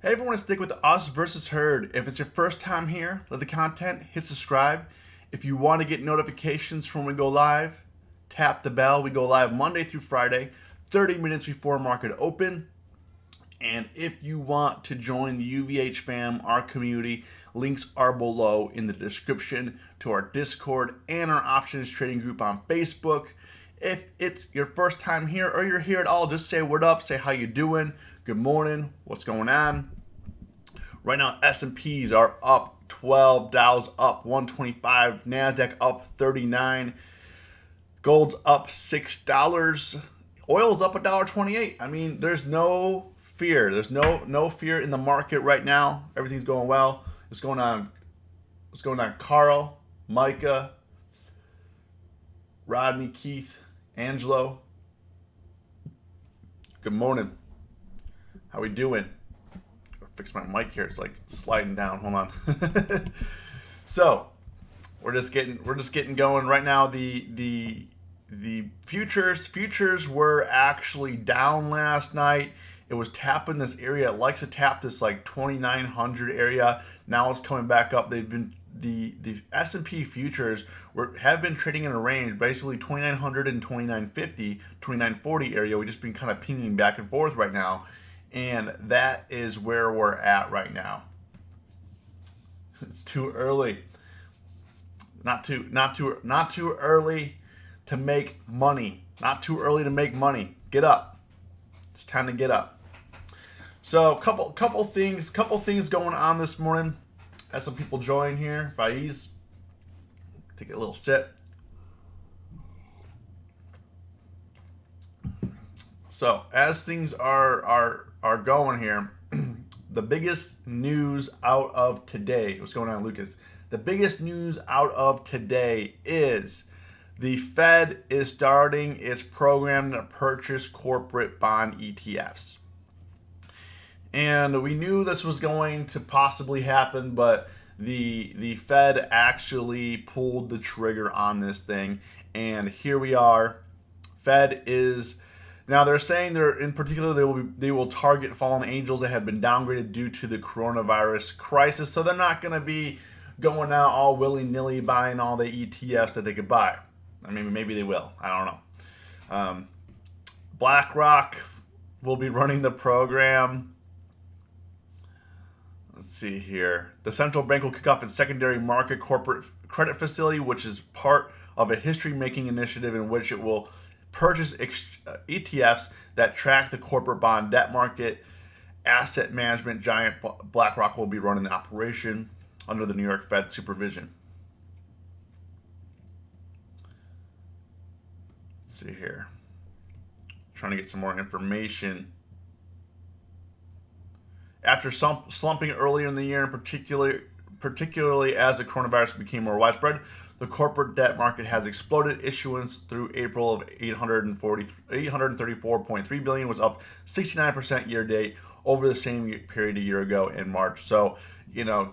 Hey everyone, stick with us versus herd. If it's your first time here, like the content, hit subscribe. If you want to get notifications from when we go live, tap the bell. We go live Monday through Friday, 30 minutes before market open. And if you want to join the UVH fam, our community, links are below in the description to our Discord and our options trading group on Facebook. If it's your first time here or you're here at all, just say what up, say how you doing, good morning, what's going on. Right now, S&Ps are up 12, Dow's up 125, NASDAQ up 39, gold's up $6, oil's up $1.28. I mean, there's no fear. There's no fear in the market right now. Everything's going well. What's going on? What's going on? Carl, Micah, Rodney, Keith, Angelo. Good morning. How we doing? Fix my mic here. It's like sliding down. Hold on. So we're just getting going right now. The futures were actually down last night. It was tapping this area. It likes to tap this like 2900 area. Now it's coming back up. They've been the S&P futures have been trading in a range, basically 2900 and 2950, 2940 area. We've just been kind of pinging back and forth right now, and that is where we're at right now. It's too early. Not too early to make money. Not too early to make money. Get up. It's time to get up. So couple things going on this morning. Had some people join here. Faiz, take a little sip. So as things are going here, the biggest news out of today. What's going on, Lucas? The biggest news out of today is the Fed is starting its program to purchase corporate bond ETFs. And we knew this was going to possibly happen, but the Fed actually pulled the trigger on this thing. And here we are. Fed is now, they're saying in particular they will target fallen angels that have been downgraded due to the coronavirus crisis. So they're not going to be going out all willy-nilly buying all the ETFs that they could buy. I mean, maybe they will. I don't know. BlackRock will be running the program. Let's see here. The central bank will kick off its secondary market corporate credit facility, which is part of a history-making initiative in which it will purchase ETFs that track the corporate bond debt market. Asset management giant BlackRock will be running the operation under the New York Fed supervision. Let's see here. Trying to get some more information. After slumping earlier in the year, particularly as the coronavirus became more widespread, the corporate debt market has exploded. Issuance through April of $834.3 billion was up 69% year to date over the same period a year ago in March. So,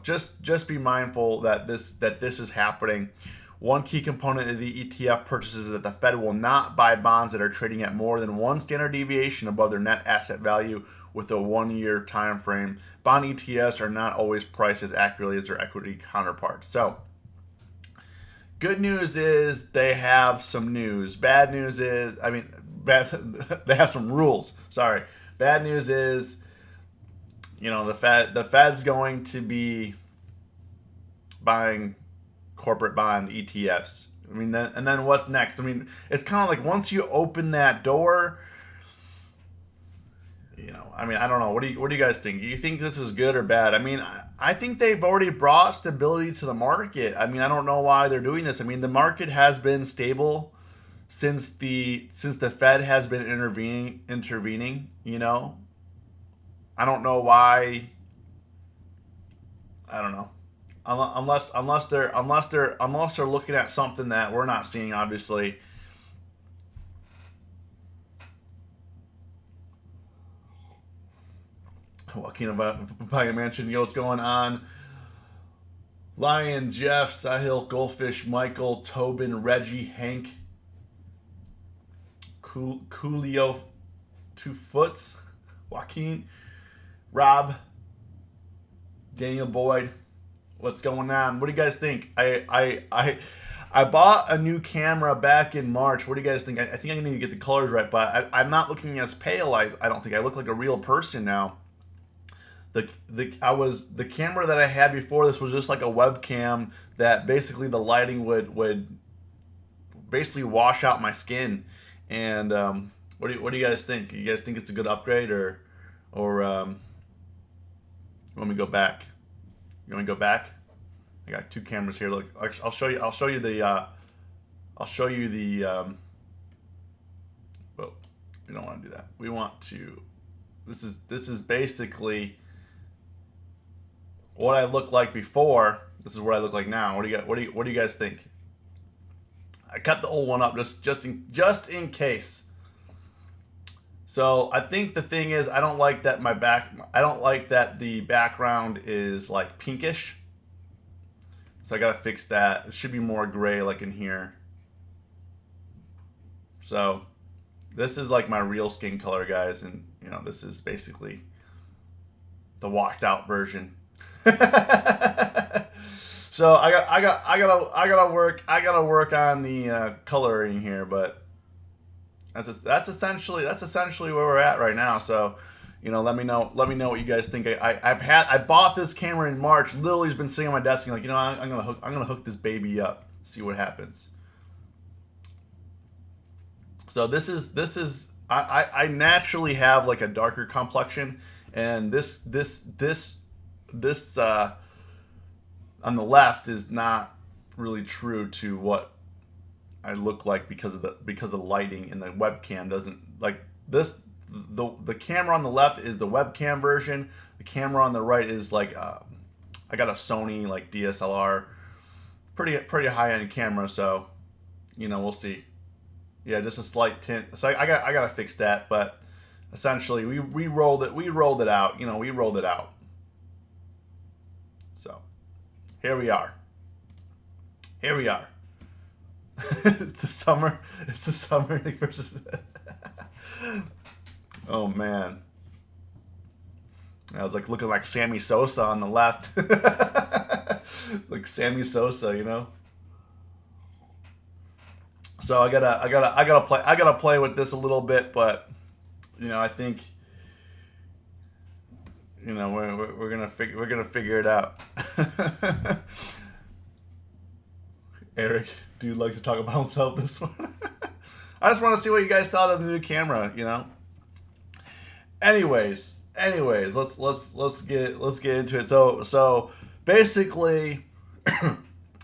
just be mindful that this is happening. One key component of the ETF purchases is that the Fed will not buy bonds that are trading at more than one standard deviation above their net asset value with a 1-year time frame. Bond ETFs are not always priced as accurately as their equity counterparts. So, good news is they have some news. Bad news is, they have some rules. Sorry. Bad news is, the Fed's going to be buying corporate bond ETFs. And then what's next? It's kind of like once you open that door, I don't know. What do you guys think? Do you think this is good or bad? I think they've already brought stability to the market. I don't know why they're doing this. The market has been stable since the Fed has been intervening. I don't know why. I don't know. Unless they're looking at something that we're not seeing, obviously. Joaquin Vaya mentioned, what's going on? Lion, Jeff, Sahil, Goldfish, Michael, Tobin, Reggie, Hank, Coolio, Two Foots, Joaquin, Rob, Daniel Boyd, what's going on? What do you guys think? I bought a new camera back in March. What do you guys think? I think I need to get the colors right, but I'm not looking as pale. I don't think I look like a real person now. The camera that I had before this was just like a webcam that basically the lighting would basically wash out my skin. And what do you guys think? You guys think it's a good upgrade, or you want me to go back? You want me to go back? I got two cameras here. Look, I'll show you. Well, we don't want to do that. We want to. This is basically what I looked like before. This is what I look like now. What do you guys think? I cut the old one up just in case. So I think the thing is, I don't like that the background is like pinkish. So I gotta fix that. It should be more gray, like in here. So this is like my real skin color, guys, and this is basically the washed out version. So I gotta work on the coloring here, but that's essentially where we're at right now. So, let me know what you guys think. I bought this camera in March. Literally, has been sitting on my desk. And I'm gonna hook this baby up. See what happens. So this is I naturally have like a darker complexion, and this on the left is not really true to what I look like because of the lighting, and the webcam doesn't like this. The camera on the left is the webcam version. The camera on the right is like I got a Sony like DSLR, pretty high end camera. So we'll see. Yeah, just a slight tint. So I gotta fix that. But essentially we rolled it out. We rolled it out. So here we are. It's the summer versus. Oh man, I was like looking like Sammy Sosa on the left, like Sammy Sosa, So I gotta play with this a little bit, but I think we're gonna figure it out. Eric, dude likes to talk about himself this one. I just want to see what you guys thought of the new camera, Anyways, let's get into it. So basically,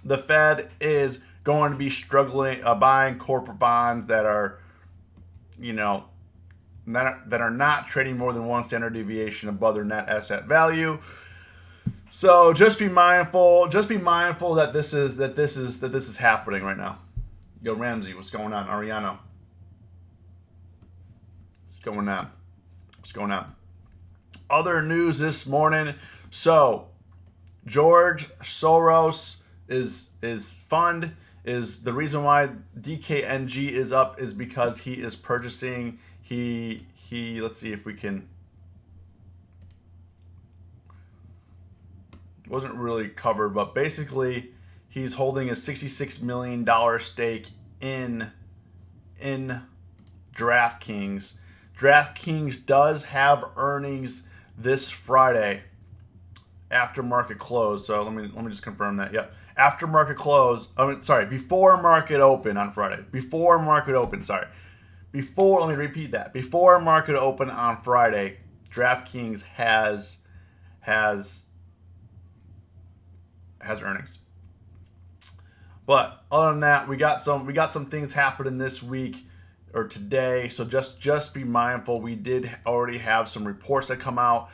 the Fed is going to be struggling buying corporate bonds that are, that are not trading more than one standard deviation above their net asset value. So just be mindful that this is happening right now. Yo, Ramsey, what's going on? Ariano, what's going on? Other news this morning. So George Soros is the reason why DKNG is up is because he is purchasing. He let's see if we can. Wasn't really covered, but basically he's holding a $66 million stake in DraftKings. DraftKings does have earnings this Friday after market close. So let me just confirm that. Yep. After market close, before market open on Friday. Before market open, let me repeat that. Before market open on Friday, DraftKings has earnings. But other than that, we got some things happening this week or today. So just be mindful. We did already have some reports that come out.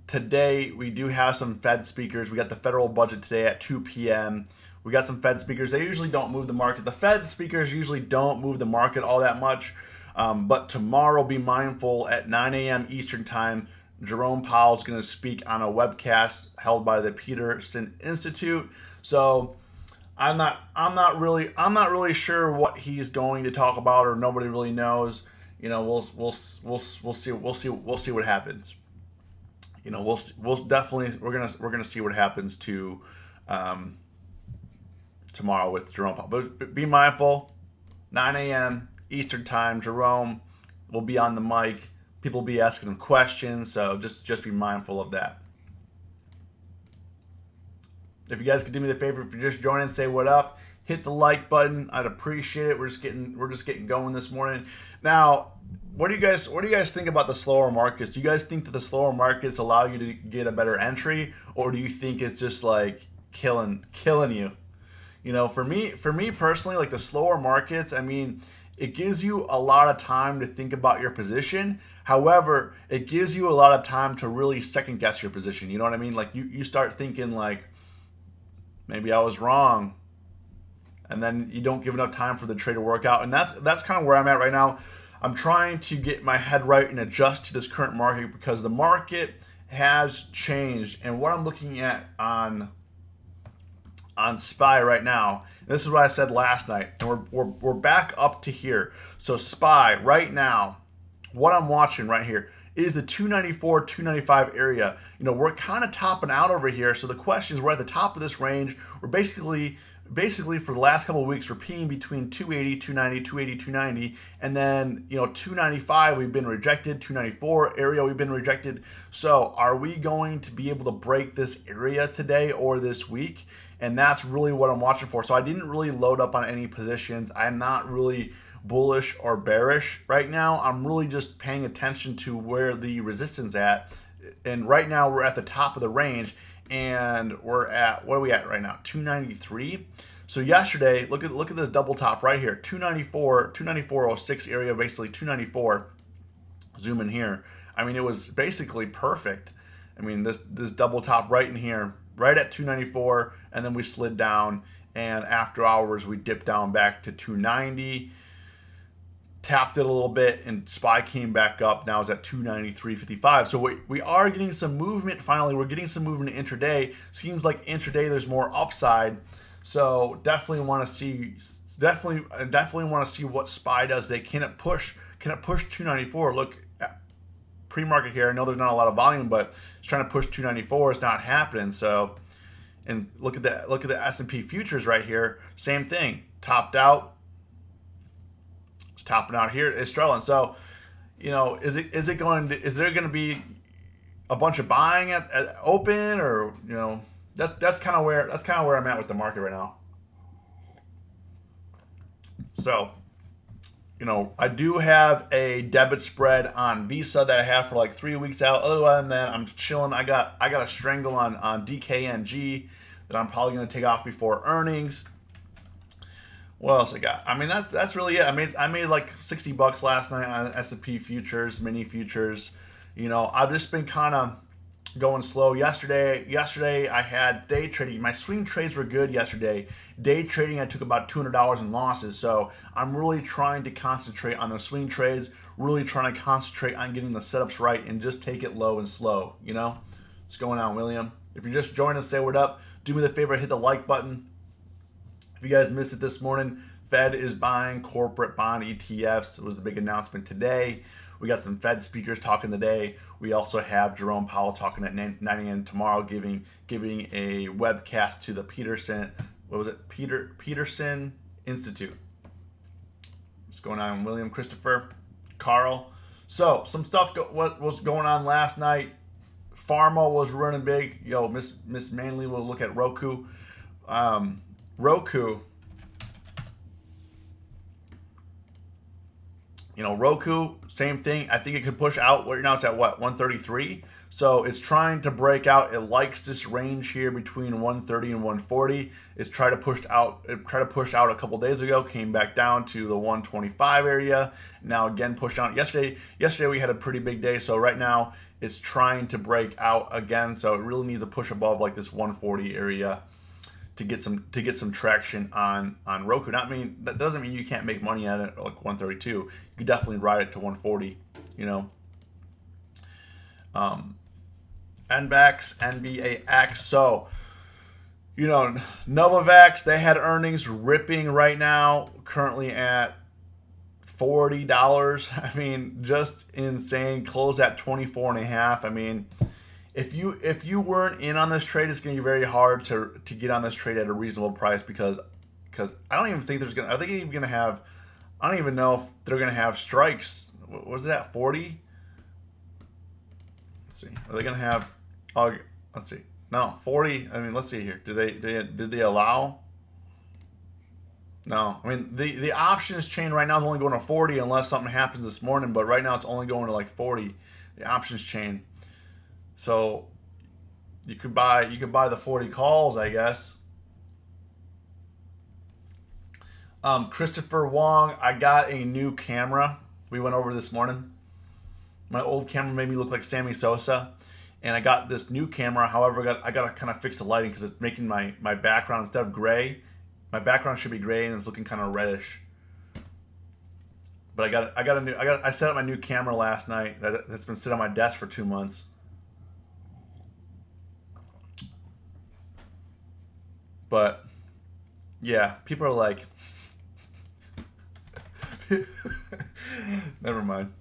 Today, we do have some Fed speakers. We got the federal budget today at 2 p.m. We got some Fed speakers. They usually don't move the market. The Fed speakers usually don't move the market all that much. But tomorrow, be mindful at 9 a.m. Eastern Time, Jerome Powell is going to speak on a webcast held by the Peterson Institute. So I'm not really sure what he's going to talk about, or nobody really knows. We'll see what happens. we're gonna see what happens to tomorrow with Jerome Powell. But be mindful, 9 a.m. Eastern time, Jerome will be on the mic. People will be asking him questions, so just be mindful of that. If you guys could do me the favor, if you're just joining, say what up. Hit the like button. I'd appreciate it. We're just getting going this morning. Now, what do you guys think about the slower markets? Do you guys think that the slower markets allow you to get a better entry, or do you think it's just like killing you? For me personally, like the slower markets, I mean, it gives you a lot of time to think about your position. However, it gives you a lot of time to really second guess your position. You know what I mean? Like you start thinking like, maybe I was wrong. And then you don't give enough time for the trade to work out. And that's kind of where I'm at right now. I'm trying to get my head right and adjust to this current market because the market has changed. And what I'm looking at on SPY right now, and this is what I said last night, and we're back up to here. So SPY right now, what I'm watching right here is the 294, 295 area. We're kind of topping out over here. So the question is, we're at the top of this range. We're basically for the last couple of weeks, we're peeing between 280, 290, 280, 290, and then 295 we've been rejected, 294 area we've been rejected. So are we going to be able to break this area today or this week? And that's really what I'm watching for. So I didn't really load up on any positions. I'm not really bullish or bearish right now. I'm really just paying attention to where the resistance at. And right now we're at the top of the range. And we're at, what are we at right now? 293. So yesterday, look at this double top right here, 294, 294.06 area, basically 294. Zoom in here. I mean, it was basically perfect. I mean, this double top right in here, right at 294, and then we slid down. And after hours, we dipped down back to 290. Tapped it a little bit, and SPY came back up. Now it's at 293.55. So we are getting some movement. Finally, we're getting some movement intraday. Seems like intraday there's more upside. So definitely want to see what SPY does. Can it push 294? Look at pre-market here. I know there's not a lot of volume, but it's trying to push 294. It's not happening. So, and look at the S&P futures right here. Same thing. Topped out. Topping out here is struggling. So, is there going to be a bunch of buying at open, or that's kind of where I'm at with the market right now. So, I do have a debit spread on Visa that I have for like 3 weeks out. Other than that, I'm chilling. I got a strangle on DKNG that I'm probably going to take off before earnings. What else I got? I mean, that's really it. I made like $60 last night on S&P futures, mini futures. I've just been kind of going slow. Yesterday I had day trading. My swing trades were good yesterday. Day trading, I took about $200 in losses. So I'm really trying to concentrate on the swing trades. Really trying to concentrate on getting the setups right and just take it low and slow. What's going on, William? If you're just joining us, say what up. Do me the favor, hit the like button. If you guys missed it this morning, Fed is buying corporate bond ETFs. It was the big announcement today. We got some Fed speakers talking today. We also have Jerome Powell talking at 9 a.m. tomorrow, giving a webcast to the Peterson Institute. What's going on, William, Christopher, Carl? So some stuff. What was going on last night? Pharma was running big. Miss Manley will look at Roku. Roku, same thing. I think it could push out. Now it's at what, 133? So it's trying to break out. It likes this range here between 130 and 140. It's tried to push out. It tried to push out a couple days ago. Came back down to the 125 area. Now again pushed out. Yesterday we had a pretty big day. So right now it's trying to break out again. So it really needs to push above like this 140 area to get some traction on Roku. That doesn't mean you can't make money at it like 132. You could definitely ride it to 140. NVAX, NVAX. So, Novavax, they had earnings ripping right now, currently at $40. I mean, just insane. Close at 24.5. I mean, if you weren't in on this trade, it's going to be very hard to get on this trade at a reasonable price because I don't even think there's gonna. I think even gonna have. I don't even know if they're gonna have strikes. What was it at 40? Let's see. Are they gonna have? Oh, let's see. No, 40. I mean, let's see here. Did they allow? No. I mean, the options chain right now is only going to 40 unless something happens this morning. But right now it's only going to like 40. The options chain. So you could buy the 40 calls, I guess. Christopher Wong, I got a new camera. We went over this morning. My old camera made me look like Sammy Sosa, and I got this new camera. However, I got to kind of fix the lighting because it's making my background, instead of gray, my background should be gray and it's looking kind of reddish. But I set up my new camera last night. That's been sitting on my desk for 2 months. But yeah, people are like, never mind.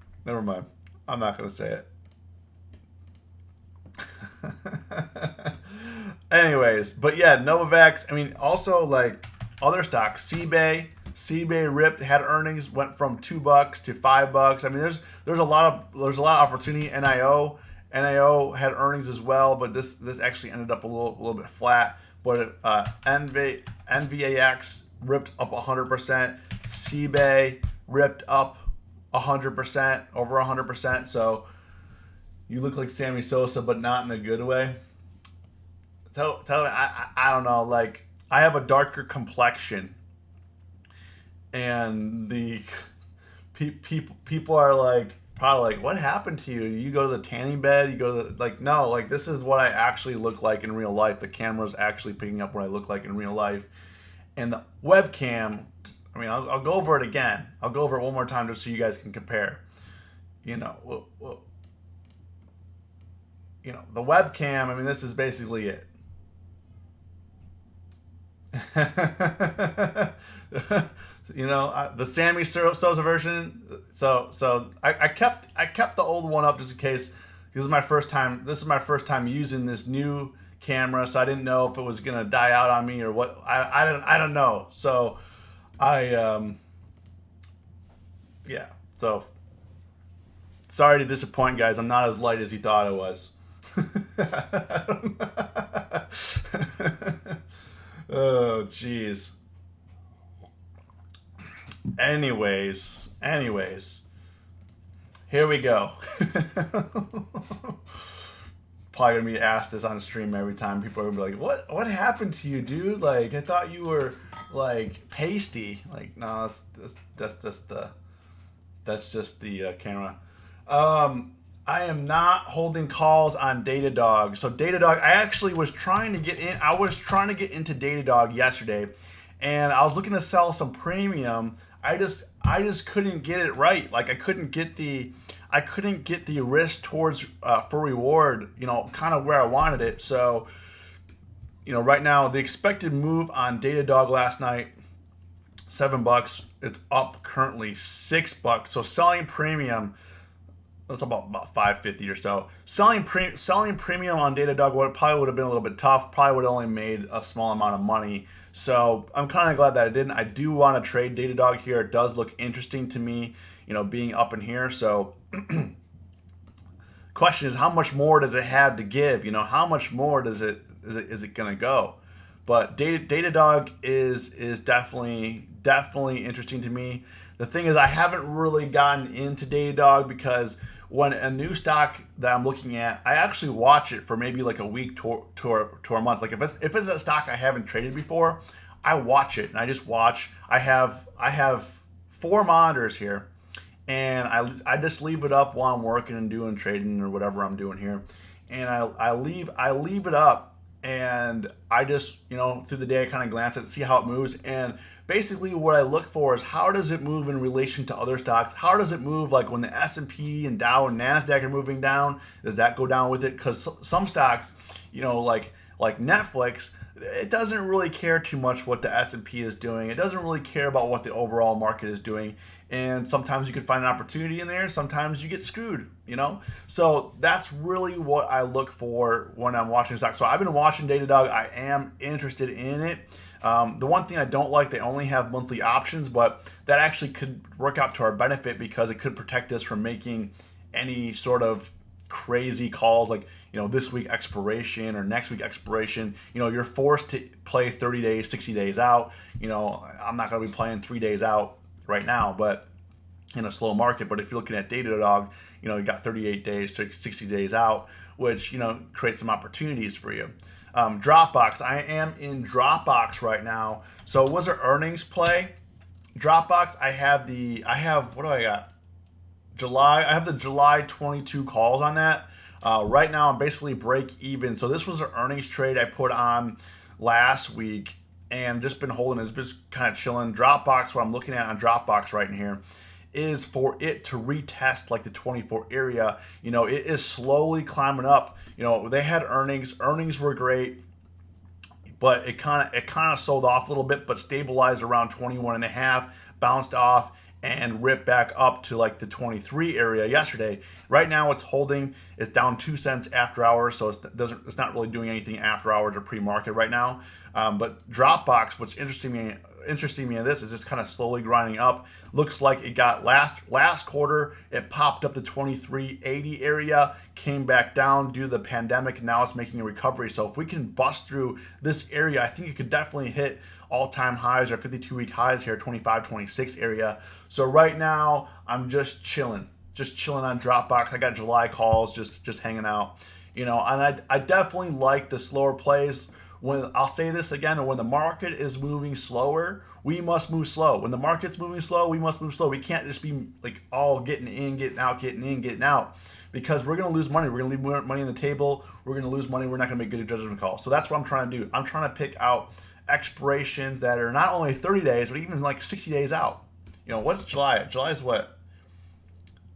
I'm not gonna say it. Anyways, but yeah, Novavax. I mean, also like other stocks, CBay ripped, had earnings, went from $2 to $5. I mean, there's a lot of opportunity. NIO had earnings as well, but this actually ended up a little bit flat. But NVAX ripped up 100%. CBay ripped up 100%, over 100%. So you look like Sammy Sosa, but not in a good way. I don't know. Like, I have a darker complexion, and the people are like, probably like, what happened to you? You go to the tanning bed? You go to no, like, this is what I actually look like in real life. The camera's actually picking up what I look like in real life, and the webcam. I mean, I'll go over it again. I'll go over it one more time just so you guys can compare. You know, the webcam. I mean, this is basically it. The Sammy Sosa version. So I kept the old one up just in case. This is my first time. This is my first time using this new camera, so I didn't know if it was gonna die out on me or what. I don't know. So yeah. So sorry to disappoint, guys. I'm not as light as you thought I was. Oh, jeez. Anyways, here we go. Probably gonna be asked this on stream every time. People are gonna be like, "What happened to you, dude? Like, I thought you were like pasty." Like, no, that's just the camera. I am not holding calls on Datadog. So Datadog, I actually was trying to get in. I was trying to get into Datadog yesterday, and I was looking to sell some premium. I just couldn't get it right. Like, I couldn't get the risk towards for reward, kind of where I wanted it. So, right now the expected move on Datadog last night, $7. It's up currently $6. So selling premium, that's about $5.50 or so. Selling premium on Datadog probably would have been a little bit tough. Probably would have only made a small amount of money. So I'm kind of glad that I didn't. I do want to trade Datadog here. It does look interesting to me, being up in here. So question is, how much more does it have to give? How much more is it going to go? But Datadog is definitely interesting to me. The thing is, I haven't really gotten into Datadog because when a new stock that I'm looking at, I actually watch it for maybe like a week to a month. Like, if it's a stock I haven't traded before, I watch it and I just watch. I have 4 monitors here, and I just leave it up while I'm working and doing trading or whatever I'm doing here, and I leave it up, and I just through the day I kind of glance at it, see how it moves, and basically what I look for is, how does it move in relation to other stocks? How does it move, like when the S&P and Dow and NASDAQ are moving down? Does that go down with it? Because some stocks, like Netflix, it doesn't really care too much what the S&P is doing. It doesn't really care about what the overall market is doing. And sometimes you can find an opportunity in there. Sometimes you get screwed, you know? So that's really what I look for when I'm watching stock. So I've been watching Datadog. I am interested in it. The one thing I don't like, they only have monthly options, but that actually could work out to our benefit because it could protect us from making any sort of crazy calls like, you know, this week expiration or next week expiration. You know, you're forced to play 30 days, 60 days out. You know, I'm not going to be playing 3 days out right now, but in a slow market. But if you're looking at Datadog, you know, you got 38 days, 60 days out, which, you know, creates some opportunities for you. Dropbox, I am in Dropbox right now. So was there earnings play? Dropbox, I have, what do I got? I have the July 22 calls on that. Right now, I'm basically break even. So this was an earnings trade I put on last week and just been holding it. It's just kind of chilling. Dropbox, what I'm looking at on Dropbox right in here is for it to retest like the 24 area. You know, it is slowly climbing up. You know, they had earnings. Earnings were great, but it kind of sold off a little bit, but stabilized around 21 and a half, bounced off and ripped back up to like the 23 area yesterday. Right now it's holding. It's down 2 cents after hours, so it's not really doing anything after hours or pre-market right now. But Dropbox, what's interesting me in this is just kind of slowly grinding up. Looks like it got last quarter, it popped up the 23.80 area, came back down due to the pandemic, and now it's making a recovery. So if we can bust through this area, I think it could definitely hit all-time highs or 52-week highs here, 25-26 area. So right now, I'm just chilling on Dropbox. I got July calls, just hanging out, you know. And I definitely like the slower plays. When I'll say this again, when the market is moving slower, we must move slow. When the market's moving slow, we must move slow. We can't just be like all getting in, getting out, getting in, getting out, because we're going to lose money. We're going to leave money on the table. We're going to lose money. We're not going to make good judgment calls. So that's what I'm trying to do. I'm trying to pick out expirations that are not only 30 days, but even like 60 days out. You know, what's July? July is what?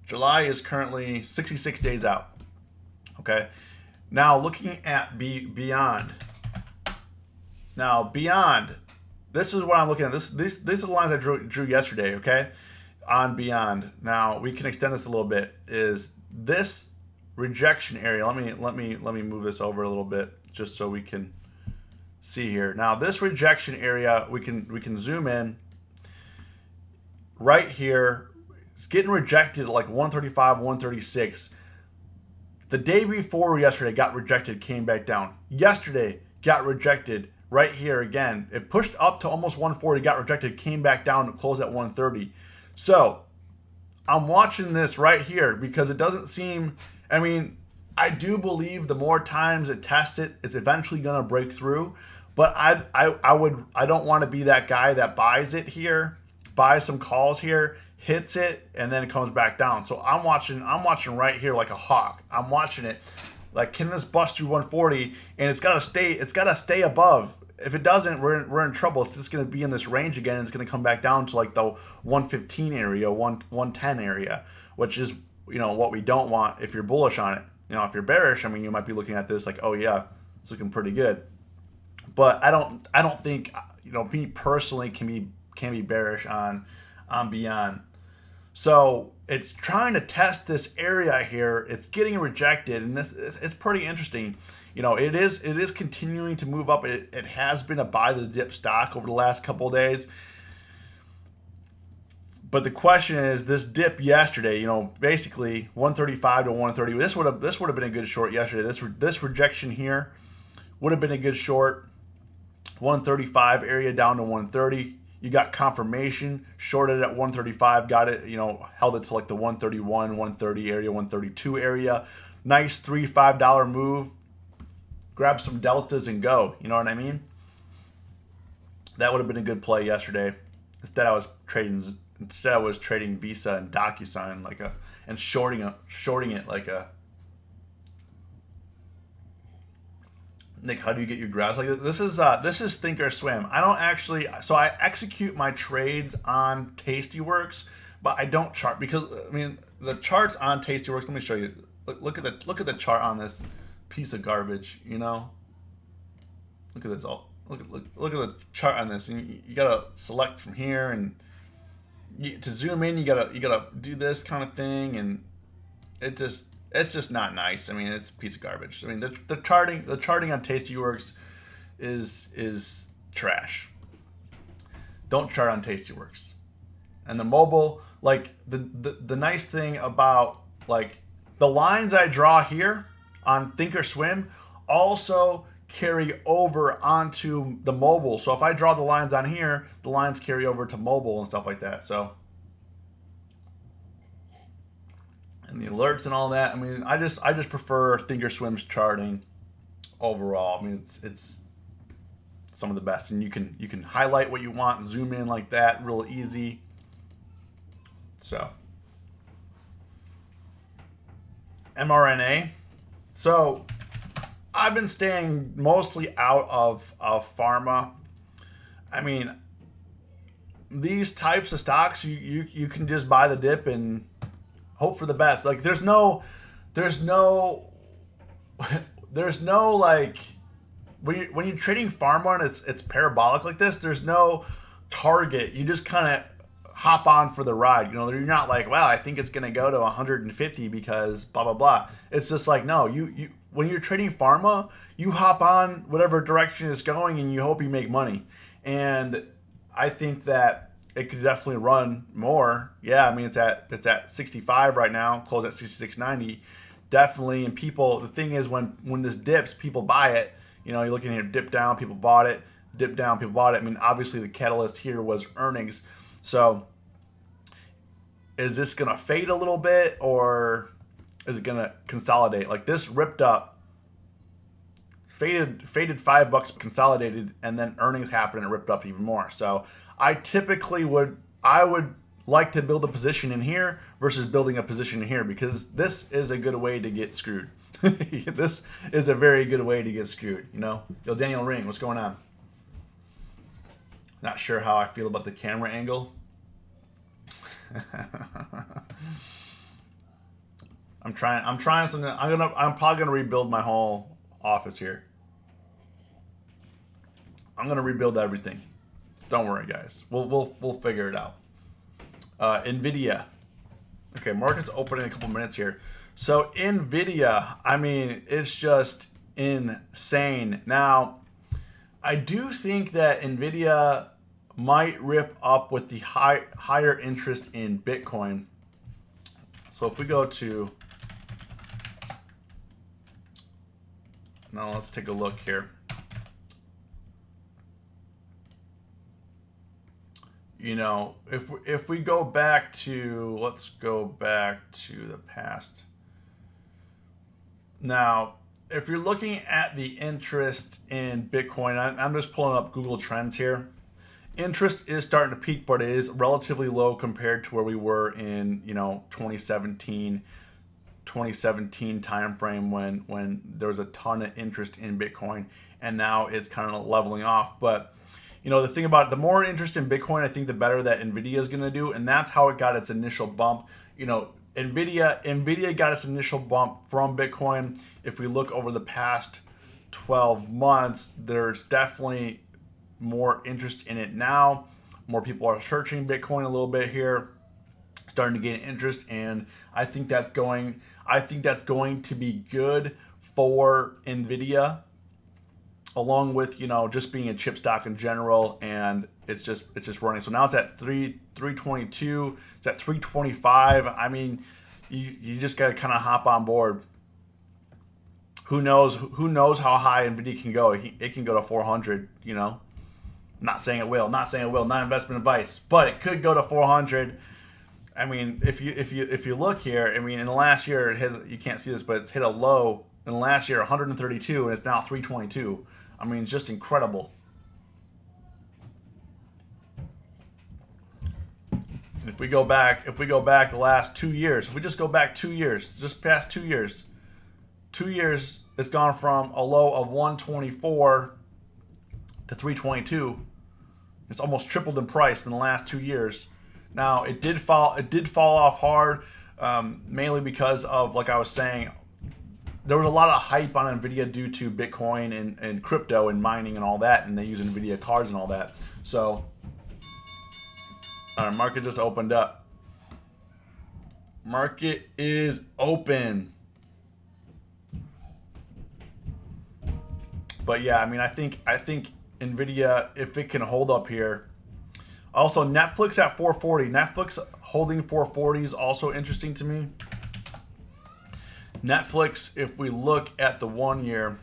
July is currently 66 days out. Okay. Now looking at Beyond. Now Beyond, this is what I'm looking at. These are the lines I drew yesterday. Okay, on Beyond. Now we can extend this a little bit. Is this rejection area? Let me move this over a little bit just so we can see here. Now this rejection area, we can zoom in. Right here, it's getting rejected at like 135, 136. The day before yesterday got rejected, came back down. Yesterday got rejected. Right here again, it pushed up to almost 140, got rejected, came back down to close at 130. So I'm watching this right here because it doesn't seem, I mean, I do believe the more times it tests it, it's eventually going to break through. But I don't want to be that guy that buys it here, buys some calls here, hits it, and then it comes back down. So I'm watching right here like a hawk. I'm watching it. Like, can this bust through 140? And it's gotta stay above. If it doesn't, we're in trouble. It's just going to be in this range again. And it's going to come back down to like the 115 area, 110 area, which is, you know, what we don't want if you're bullish on it. You know, if you're bearish, I mean, you might be looking at this like, oh yeah, it's looking pretty good. But I don't think, you know, me personally can be bearish on Beyond. So it's trying to test this area here. It's getting rejected, and it's pretty interesting. You know, it is continuing to move up. It has been a buy the dip stock over the last couple of days. But the question is, this dip yesterday, you know, basically 135 to 130. This would have been a good short yesterday. This rejection here would have been a good short. 135 area down to 130. You got confirmation, shorted at 135, got it, you know, held it to like the 131, 130 area, 132 area. Nice $3-5 move. Grab some deltas and go. You know what I mean? That would have been a good play yesterday. Instead I was trading Visa and DocuSign and shorting it like a. Nick, how do you get your graphs? Like this is Thinkorswim. I execute my trades on Tastyworks, but I don't chart because I mean the charts on Tastyworks. Let me show you. Look at the chart on this piece of garbage. You know, look at this. look at the chart on this, and you gotta select from here, and to zoom in, you gotta do this kind of thing, and it's just not nice. I mean, it's a piece of garbage. I mean, the charting on Tastyworks is trash. Don't chart on Tastyworks. And the mobile, like the nice thing about like the lines I draw here on Thinkorswim also carry over onto the mobile. So if I draw the lines on here, the lines carry over to mobile and stuff like that. So, and the alerts and all that. I mean, I just prefer Thinkorswim's charting overall. I mean, it's some of the best, and you can highlight what you want, zoom in like that, real easy. So, mRNA. So, I've been staying mostly out of pharma. I mean, these types of stocks, you can just buy the dip and hope for the best. Like there's no like when you're trading pharma and it's parabolic like this, there's no target. You just kind of hop on for the ride. You know, you're not like, well, I think it's gonna go to 150 because blah blah blah. It's just like, no, you when you're trading pharma, you hop on whatever direction it's going and you hope you make money. And I think that it could definitely run more. Yeah, I mean it's at 65 right now, close at 66.90. Definitely, and people, the thing is when this dips, people buy it. You know, you're looking at dip down, people bought it, dip down, people bought it. I mean, obviously the catalyst here was earnings. So is this gonna fade a little bit or is it gonna consolidate? Like this ripped up, faded $5, consolidated, and then earnings happened and it ripped up even more. So I typically would like to build a position in here versus building a position in here because this is a good way to get screwed. This is a very good way to get screwed, you know? Yo, Daniel Ring, what's going on? Not sure how I feel about the camera angle. I'm trying something. I'm probably gonna rebuild my whole office here. I'm gonna rebuild everything. Don't worry, guys. We'll figure it out. Nvidia. Okay, market's open in a couple minutes here. So Nvidia, I mean, it's just insane. Now, I do think that Nvidia might rip up with the higher interest in Bitcoin. So if we go to, now let's take a look here. You know, if we go back to, let's go back to the past. Now, if you're looking at the interest in Bitcoin, I'm just pulling up Google Trends here. Interest is starting to peak, but it is relatively low compared to where we were in, you know, 2017 timeframe when there was a ton of interest in Bitcoin, and now it's kind of leveling off. But you know, the thing about it, the more interest in Bitcoin, I think the better that Nvidia is going to do, and that's how it got its initial bump. You know, Nvidia got its initial bump from Bitcoin. If we look over the past 12 months, there's definitely more interest in it now. More people are searching Bitcoin a little bit here, starting to gain interest, and I think that's going to be good for Nvidia, along with, you know, just being a chip stock in general, and it's just running. So now it's at 322, it's at 325. I mean, you just got to kind of hop on board. Who knows how high Nvidia can go? It can go to 400, you know. Not saying it will, not investment advice, but it could go to 400. I mean, if you look here, I mean, in the last year it has, you can't see this, but it's hit a low in the last year, 132, and it's now 322. I mean, it's just incredible. And if we go back the last 2 years, if we just go back 2 years, just past 2 years, 2 years, it's gone from a low of 124 to 322. It's almost tripled in price in the last 2 years. Now, it did fall off hard, mainly because of, like I was saying, there was a lot of hype on Nvidia due to Bitcoin and crypto and mining and all that, and they use Nvidia cards and all that. So our market just opened up. Market is open. But yeah, I mean, I think Nvidia, if it can hold up here. Also, Netflix at 440. Netflix holding 440 is also interesting to me. Netflix, if we look at the 1 year,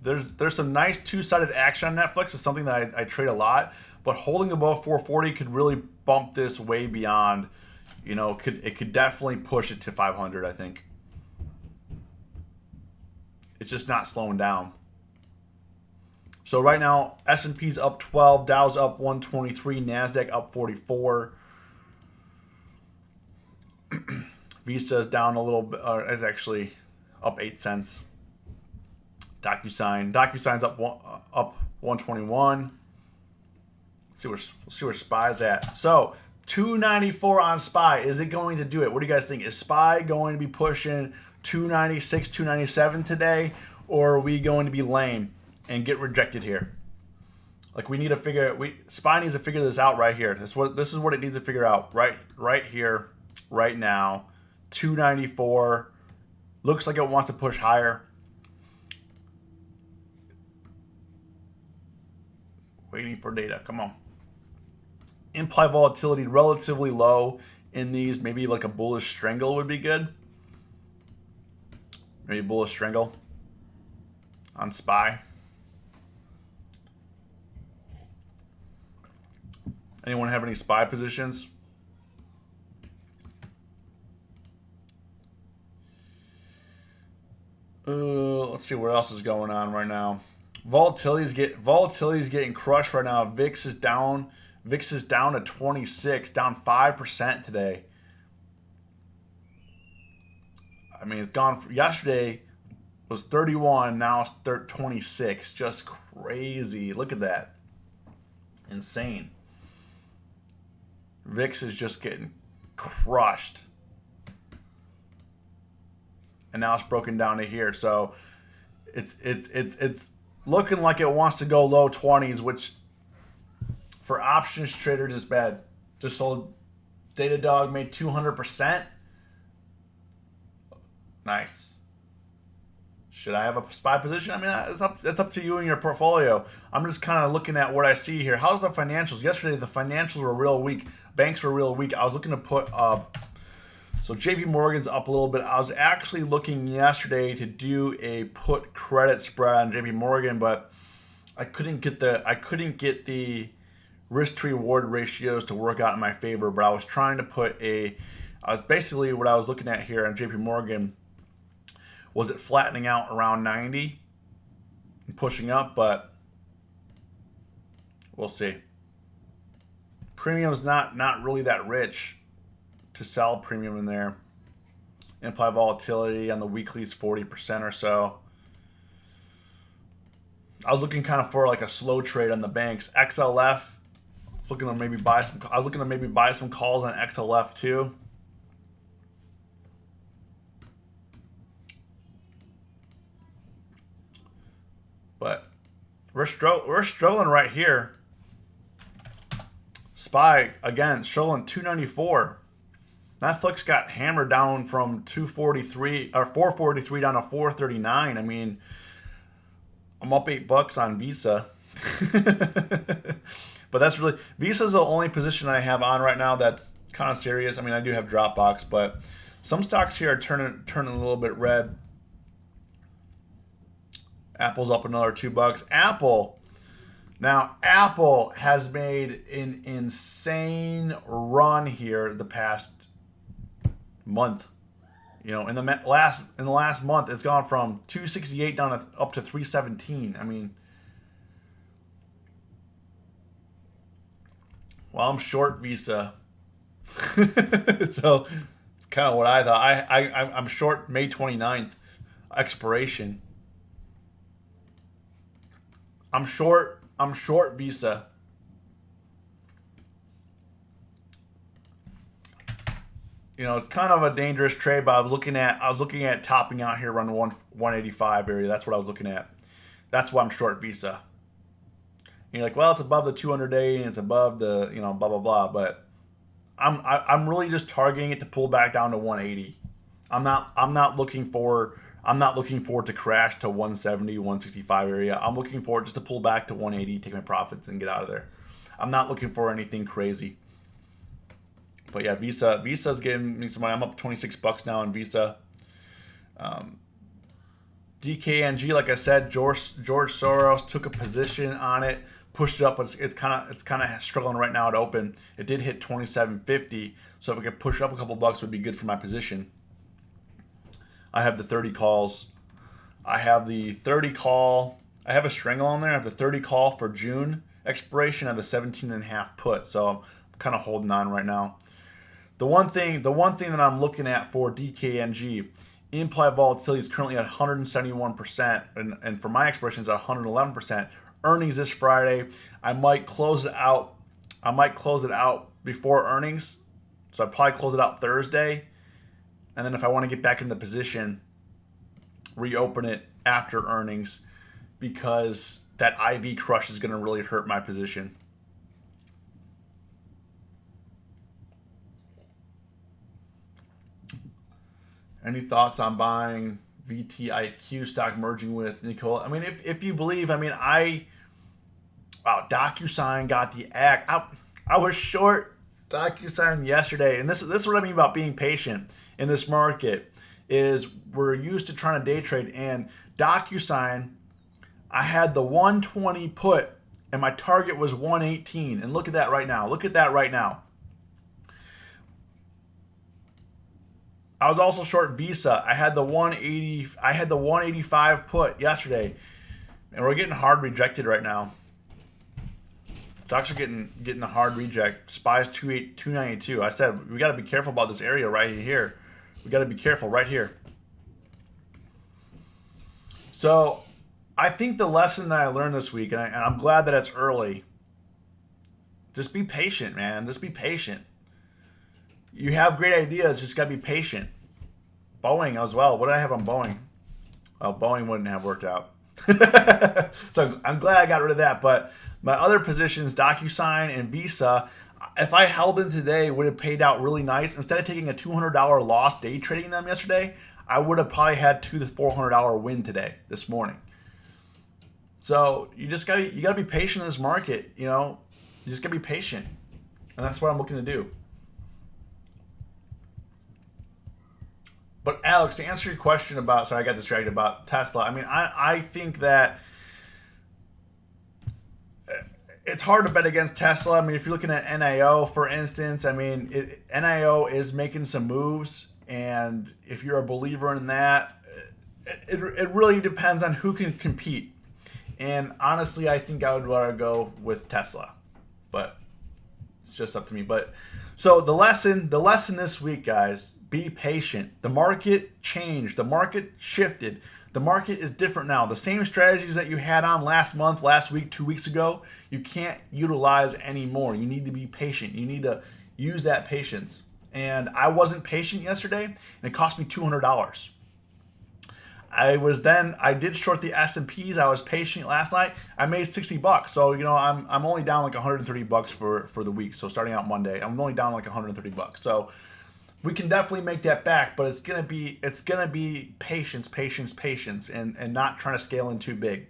there's some nice two-sided action on Netflix. It's something that I trade a lot, but holding above 440 could really bump this way beyond. You know, it could definitely push it to 500, I think. It's just not slowing down. So right now, S&P's up 12, Dow's up 123, NASDAQ up 44. Visa's down a little bit, is actually up 8 cents. DocuSign's up 121. Let's see where SPY's at. So 294 on SPY. Is it going to do it? What do you guys think? Is SPY going to be pushing 296, 297 today, or are we going to be lame and get rejected here? Like, we need to figure. SPY needs to figure this out right here. This is what it needs to figure out right here, right now. 294 looks like it wants to push higher. Waiting for data. Come on. Implied volatility relatively low in these. Maybe like a bullish strangle would be good. Maybe bullish strangle on SPY. Anyone have any SPY positions? Let's see what else is going on right now. Volatility is getting crushed right now. VIX is down. VIX is down to 26, down 5% today. I mean, it's gone. Yesterday was 31, now it's 26. Just crazy. Look at that. Insane. VIX is just getting crushed. And now it's broken down to here. So it's looking like it wants to go low 20s, which for options traders is bad. Just sold Datadog, made 200%. Nice. Should I have a SPY position? I mean, it's up to you and your portfolio. I'm just kind of looking at what I see here. How's the financials? Yesterday, the financials were real weak. Banks were real weak. I was looking to put so JP Morgan's up a little bit. I was actually looking yesterday to do a put credit spread on JP Morgan, but I couldn't get the risk to reward ratios to work out in my favor. But I was trying to basically what I was looking at here on JP Morgan was it flattening out around 90 and pushing up, but we'll see. Premium's not really that rich to sell premium in there. Implied volatility on the weekly is 40% or so. I was looking kind of for like a slow trade on the banks. XLF, I was looking to maybe buy some calls on XLF too. But we're struggling right here. SPY again struggling 294. Netflix got hammered down from 243 or 443 down to 439. I mean, I'm up $8 on Visa. But that's really, Visa's the only position I have on right now that's kind of serious. I mean, I do have Dropbox, but some stocks here are turning a little bit red. Apple's up another $2. Apple has made an insane run here the past month. You know, in the last month, it's gone from 268 down up to 317. I mean, well, I'm short Visa, so it's kind of what I thought. I'm short May 29th expiration. I'm short Visa. it's kind of a dangerous trade, but I was looking at topping out here around the 185 area. That's what I was looking at. That's why I'm short Visa. And you're like, well, it's above the 200-day and it's above the, blah blah blah. But I'm really just targeting it to pull back down to 180. I'm not looking for to crash to 170, 165 area. I'm looking for just to pull back to 180, take my profits, and get out of there. I'm not looking for anything crazy. But yeah, Visa's getting me some money. I'm up $26 now on Visa. DKNG, like I said, George Soros took a position on it, pushed it up, but it's kind of struggling right now to open. It did hit 27.50, so if it could push up a couple bucks, would be good for my position. I have the 30 calls. I have the 30 call. I have a strangle on there. I have the 30 call for June expiration. I have the 17.5 put. So I'm kind of holding on right now. The one thing that I'm looking at for DKNG, implied volatility is currently at 171%, and for my expiration is at 111%. Earnings this Friday. I might close it out. Before earnings, so I'd probably close it out Thursday. And then if I want to get back in the position, reopen it after earnings, because that IV crush is going to really hurt my position. Any thoughts on buying VTIQ stock merging with Nikola? I mean, if you believe, DocuSign got the act. I was short DocuSign yesterday, and this is what I mean about being patient in this market. Is we're used to trying to day trade, and DocuSign, I had the 120 put, and my target was 118, and look at that right now. I was also short Visa. I had the 185 put yesterday, and we're getting hard rejected right now. Stocks are getting the hard reject. SPY's 292. I said we got to be careful about this area right here. We got to be careful right here. So I think the lesson that I learned this week, and I'm glad that it's early, just be patient, man. Just be patient. You have great ideas, just got to be patient. Boeing as well. What did I have on Boeing? Oh, Boeing wouldn't have worked out. So I'm glad I got rid of that. But my other positions, DocuSign and Visa, if I held in today, would have paid out really nice. Instead of taking a $200 loss day trading them yesterday, I would have probably had $200 to $400 win today, this morning. So you gotta be patient in this market. You just gotta be patient, and that's what I'm looking to do. But Alex, to answer your question about, sorry, I got distracted about Tesla. I think that it's hard to bet against Tesla. If you're looking at NIO, for instance, NIO is making some moves, and if you're a believer in that, it really depends on who can compete. And honestly, I think I would rather go with Tesla, but it's just up to me. But so the lesson this week, guys, be patient. The market changed. The market shifted. The market is different now. The same strategies that you had on last month, last week, 2 weeks ago, you can't utilize anymore. You need to be patient. You need to use that patience. And I wasn't patient yesterday, and it cost me $200. I did short the S&Ps. I was patient last night. I made $60. So, I'm only down like $130 for the week. So starting out Monday, I'm only down like $130. So we can definitely make that back, but it's gonna be patience, and not trying to scale in too big.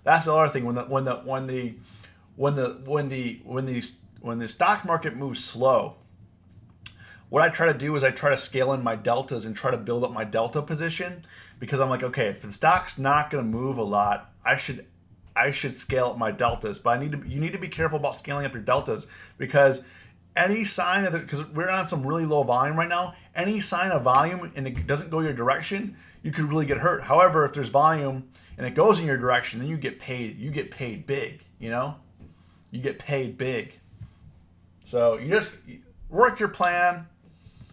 That's the other thing. When the stock market moves slow, what I try to do is I try to scale in my deltas and try to build up my delta position, because I'm like, okay, if the stock's not gonna move a lot, I should scale up my deltas. But you need to be careful about scaling up your deltas, because any sign of because we're on some really low volume right now, any sign of volume and it doesn't go your direction, you could really get hurt. However, if there's volume and it goes in your direction, then you get paid big, You get paid big. So you just work your plan,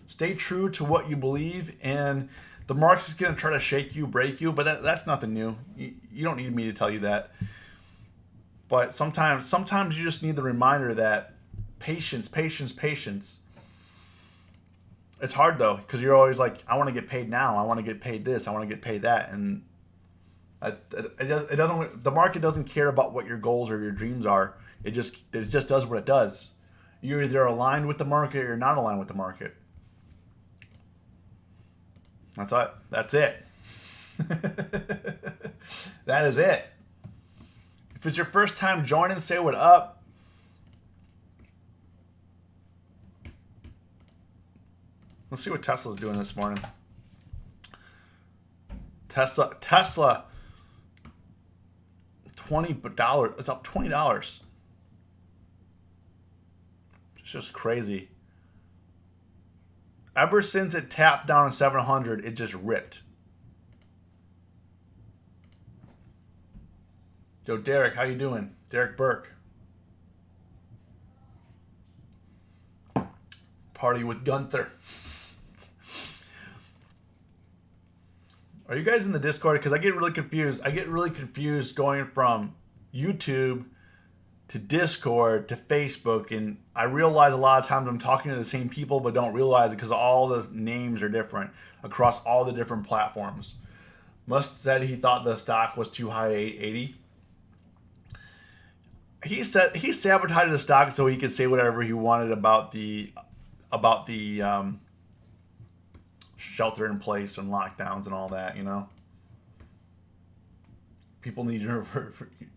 stay true to what you believe, and the market's is going to try to shake you, break you, but that's nothing new. You don't need me to tell you that. But sometimes you just need the reminder that patience. It's hard though, because you're always like, I want to get paid now. I want to get paid this. I want to get paid that. And it doesn't. The market doesn't care about what your goals or your dreams are. It just does what it does. You're either aligned with the market or you're not aligned with the market. That's it. That's it. That is it. If it's your first time joining, say what up. Let's see what Tesla's doing this morning. Tesla, $20. It's up $20. It's just crazy. Ever since it tapped down at 700, it just ripped. Yo, Derek, how you doing? Derek Burke. Party with Gunther. Are you guys in the Discord? Because I get really confused. I get really confused going from YouTube to Discord to Facebook, and I realize a lot of times I'm talking to the same people, but don't realize it because all the names are different across all the different platforms. Musk said he thought the stock was too high at 880. He said he sabotaged the stock so he could say whatever he wanted about the shelter in place and lockdowns and all that, you know. People need to.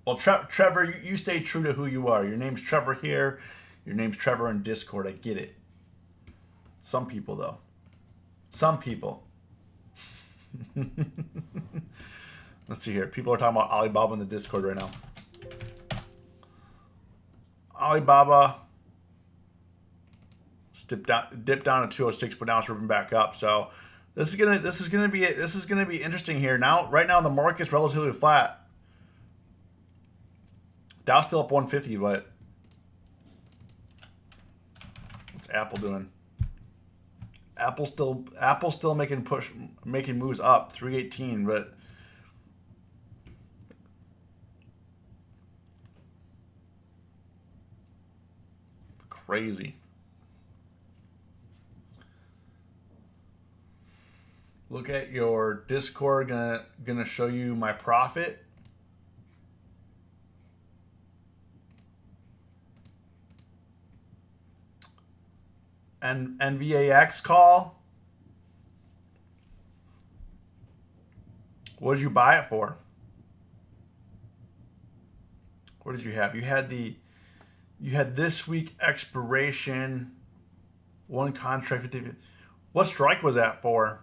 Well, Trevor, you stay true to who you are. Your name's Trevor here. Your name's Trevor in Discord. I get it. Some people, though. Some people. Let's see here. People are talking about Alibaba in the Discord right now. Alibaba dipped down to 206, but now it's ripping back up. So this is gonna be interesting here. Now, right now the market's relatively flat. Dow's still up 150, but what's Apple doing? Apple's still making moves up 318, but crazy. Look at your Discord. Gonna show you my profit. And NVAX call. What did you buy it for? What did you have? You had this week expiration, one contract 50. What strike was that for?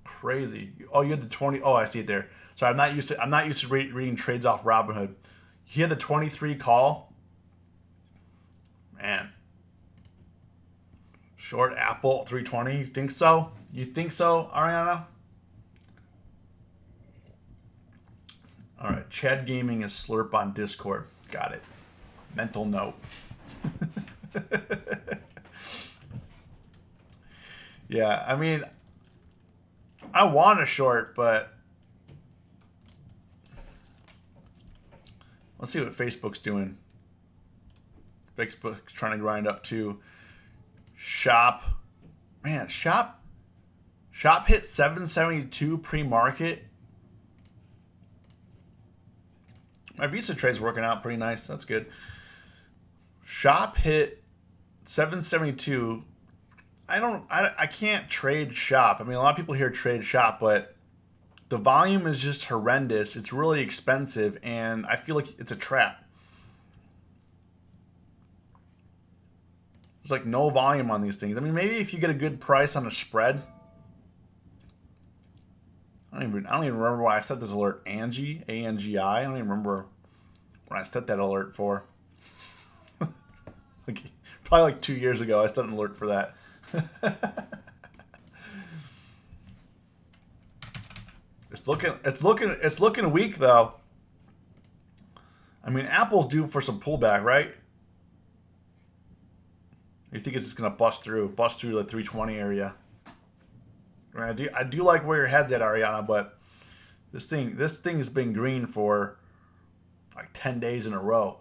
Crazy. Oh, you had the 20. Oh, I see it there. So I'm not used to reading trades off Robinhood. He had the 23 call. Man. Short Apple 320. You think so? You think so, Ariana? All right. Chad Gaming is Slurp on Discord. Got it. Mental note. Yeah, I mean, I want a short, but let's see what Facebook's doing. Facebook's trying to grind up too. Shop hit 772 pre-market. My Visa trade's working out pretty nice. That's good. Shop hit 772. I can't trade Shop. I mean, a lot of people here trade Shop, but the volume is just horrendous. It's really expensive, and I feel like it's a trap. There's like no volume on these things. I mean, maybe if you get a good price on a spread. I don't even remember why I set this alert. Angie, A-N-G-I. I don't even remember when I set that alert for. Probably like 2 years ago, I set an alert for that. It's looking weak though. I mean, Apple's due for some pullback, right? You think it's just gonna bust through the 320 area? I do like where your head's at, Ariana, but this thing has been green for like 10 days in a row.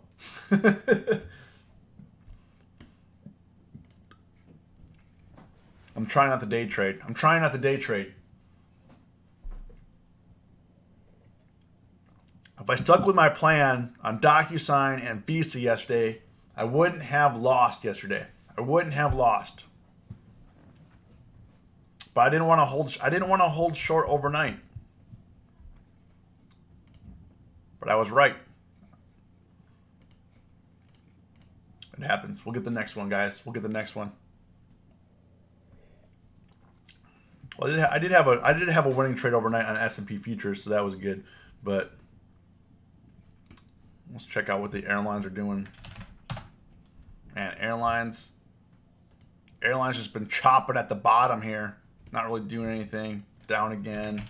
I'm trying not to day trade. I'm trying not to day trade. If I stuck with my plan on DocuSign and Visa yesterday, I wouldn't have lost yesterday. I wouldn't have lost. But I didn't want to hold. I didn't want to hold short overnight. But I was right. It happens. We'll get the next one, guys. We'll get the next one. Well, I did have a winning trade overnight on S&P futures, so that was good. But let's check out what the airlines are doing. Man, airlines just been chopping at the bottom here. Not really doing anything. Down again.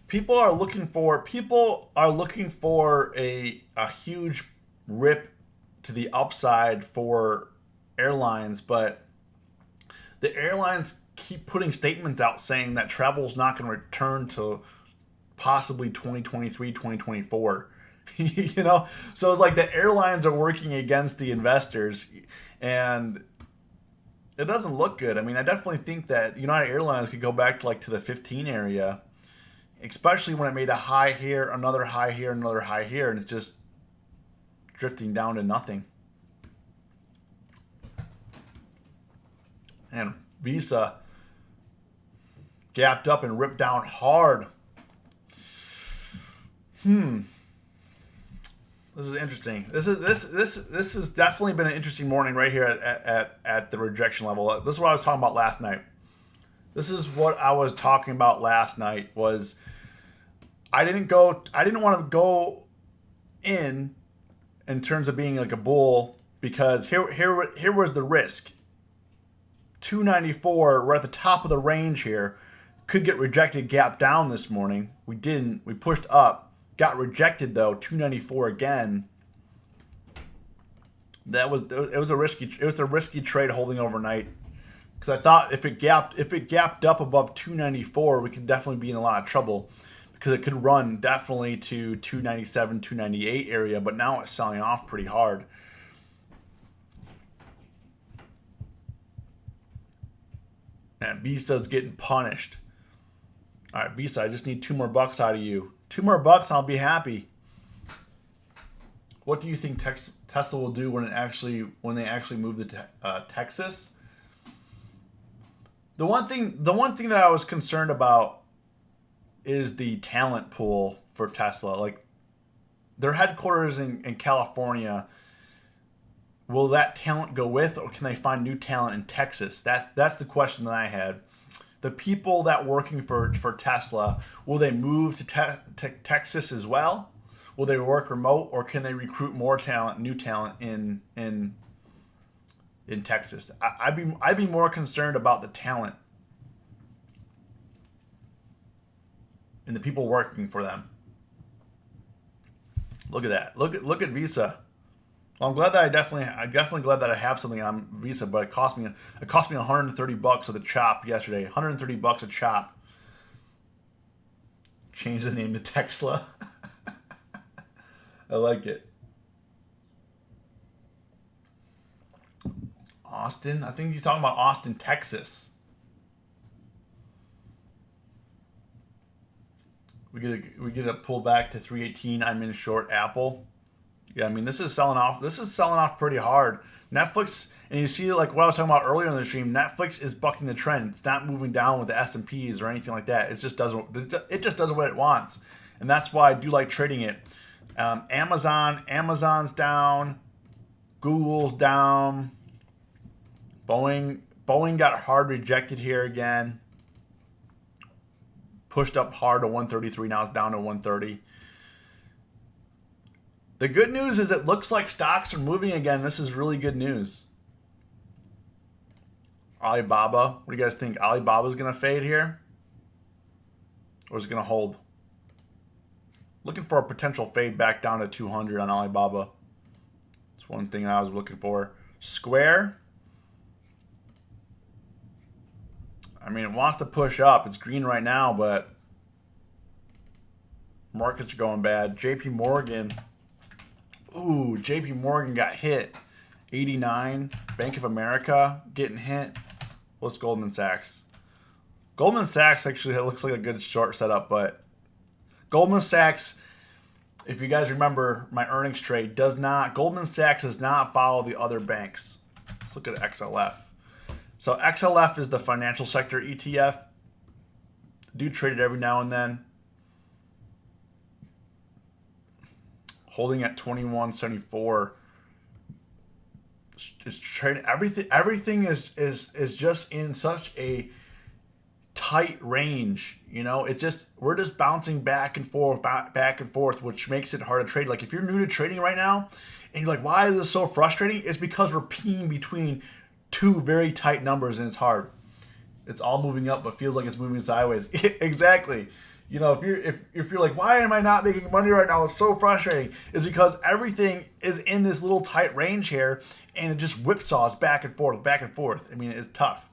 People are looking for a huge rip to the upside for airlines, but the airlines keep putting statements out saying that travel is not going to return to possibly 2023, 2024. You know, so it's like the airlines are working against the investors, and it doesn't look good. I mean, I definitely think that United Airlines could go back to the 15 area, especially when it made a high here, another high here, another high here, and it's just drifting down to nothing. And Visa gapped up and ripped down hard. This is interesting. This has definitely been an interesting morning right here at the rejection level. This is what I was talking about last night. Was I didn't want to go in terms of being like a bull, because here was the risk. 294, we're at the top of the range here. Could get rejected, gap down this morning. We didn't. We pushed up. Got rejected though, 294 again. It was a risky trade holding overnight, because I thought if it gapped up above 294, we could definitely be in a lot of trouble, because it could run definitely to 297, 298 area, but now it's selling off pretty hard. And Visa's getting punished. All right, Visa, I just need $2 out of you. $2, I'll be happy. What do you think Tesla will do when they actually move to Texas? The one thing that I was concerned about is the talent pool for Tesla. Like, their headquarters in California. Will that talent go with, or can they find new talent in Texas? That's the question that I had. The people that working for Tesla, will they move to Texas as well? Will they work remote, or can they recruit more talent, new talent in Texas? I'd be more concerned about the talent and the people working for them. Look at that. Look at Visa. Well, I'm glad that I'm definitely glad that I have something on Visa, but it cost me $130 of the chop yesterday. $130 a chop. Change the name to Tesla. I like it. Austin. I think he's talking about Austin, Texas. We get a pull back to 318. I'm in short Apple. Yeah, I mean, this is selling off. This is selling off pretty hard. Netflix, and you see, like what I was talking about earlier in the stream, Netflix is bucking the trend. It's not moving down with the S&Ps or anything like that. It just does what it wants, and that's why I do like trading it. Amazon's down. Google's down. Boeing got hard rejected here again. Pushed up hard to 133. Now it's down to 130. The good news is it looks like stocks are moving again. This is really good news. Alibaba. What do you guys think? Alibaba's going to fade here? Or is it going to hold? Looking for a potential fade back down to 200 on Alibaba. That's one thing I was looking for. Square. I mean, it wants to push up. It's green right now, but markets are going bad. JP Morgan. Ooh, JP Morgan got hit. 89. Bank of America getting hit. What's Goldman Sachs? Goldman Sachs actually looks like a good short setup, but Goldman Sachs, if you guys remember my earnings trade, Goldman Sachs does not follow the other banks. Let's look at XLF. So XLF is the financial sector ETF. Do trade it every now and then. Holding at 21.74. Is trading everything is just in such a tight range, you know. It's just we're just bouncing back and forth, which makes it hard to trade. Like if you're new to trading right now and you're like, why is this so frustrating? It's because we're peeing between two very tight numbers and it's hard. It's all moving up but feels like it's moving sideways. Exactly. You know, if you're like, why am I not making money right now? It's so frustrating. It's because everything is in this little tight range here and it just whipsaws back and forth, back and forth. I mean, it's tough.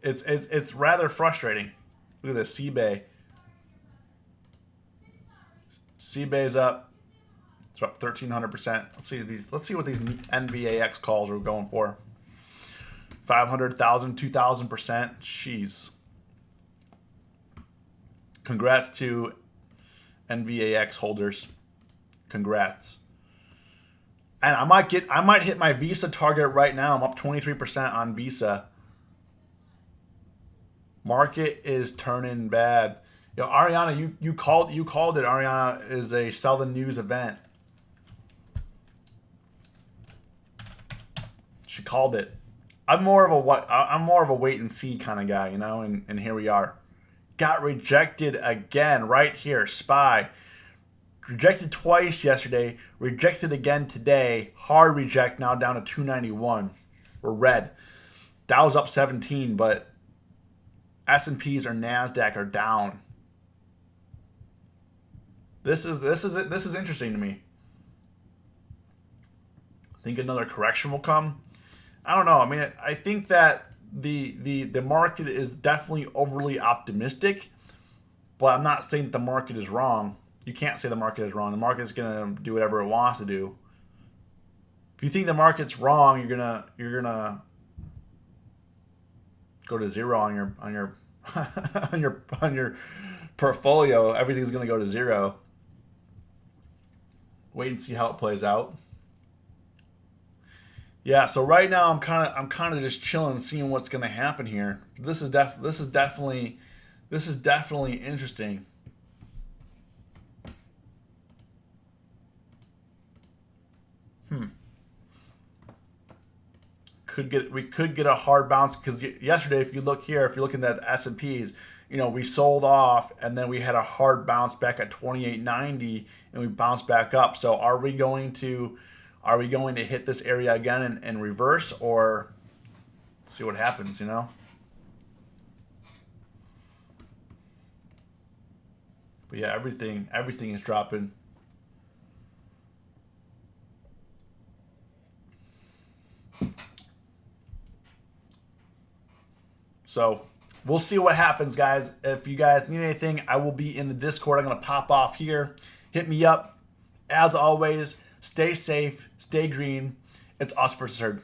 It's rather frustrating. Look at this, CBAY. CBAY's up. It's up 1,300%. Let's see what these NVAX calls are going for. 500,000, 2,000%. Jeez. Congrats to NVAX holders. Congrats. And I might hit my Visa target right now. I'm up 23% on Visa. Market is turning bad. You know, Ariana, you called it. Ariana is a sell the news event. She called it. I'm more of a wait and see kind of guy, you know, and here we are. Got rejected again right here. SPY. Rejected twice yesterday. Rejected again today. Hard reject now down to 291. We're red. Dow's up 17, but S&Ps or NASDAQ are down. This is interesting to me. Think another correction will come. I don't know. I mean, I think that the market is definitely overly optimistic, but I'm not saying that the market is wrong. You can't say the market is wrong. The market is gonna do whatever it wants to do. If you think the market's wrong, you're gonna go to zero on your on your portfolio. Everything's gonna go to zero. Wait and see how it plays out. Yeah, so right now I'm kind of just chilling, seeing what's going to happen here. This is definitely interesting. We could get a hard bounce because yesterday, if you're looking at the S&Ps, you know, we sold off and then we had a hard bounce back at 28.90 and we bounced back up. So are we going to hit this area again and reverse, or see what happens, you know? But yeah, everything is dropping. So we'll see what happens, guys. If you guys need anything, I will be in the Discord. I'm going to pop off here. Hit me up. As always, stay safe, stay green. It's us versus herd.